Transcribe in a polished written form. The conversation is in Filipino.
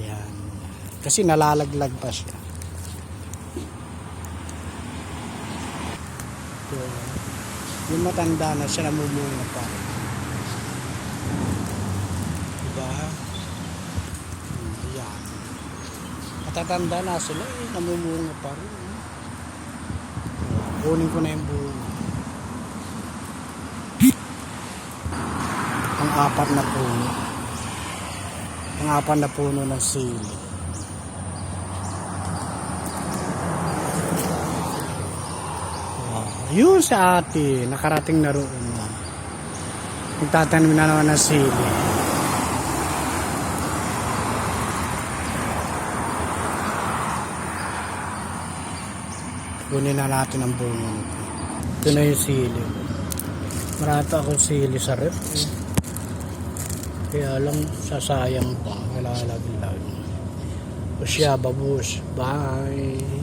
Ayan. Kasi nalalaglag pa siya. So, yung matanda na siya, namumunga pa. Diba? Ayan. Matatanda na sila namumunga pa rin. Kunin ko na yung bunga. Ang-apat na puno. Ang-apat na puno ng sili. Yun sa ate, nakarating na roon. Magtatanim na naman ng sili. Kunin na natin ang bunga nito. Ito na yung sili. Marata akong sili sa rep. Kaya lang sasayang pa. Nalalaglag. O siya, babush. Bye!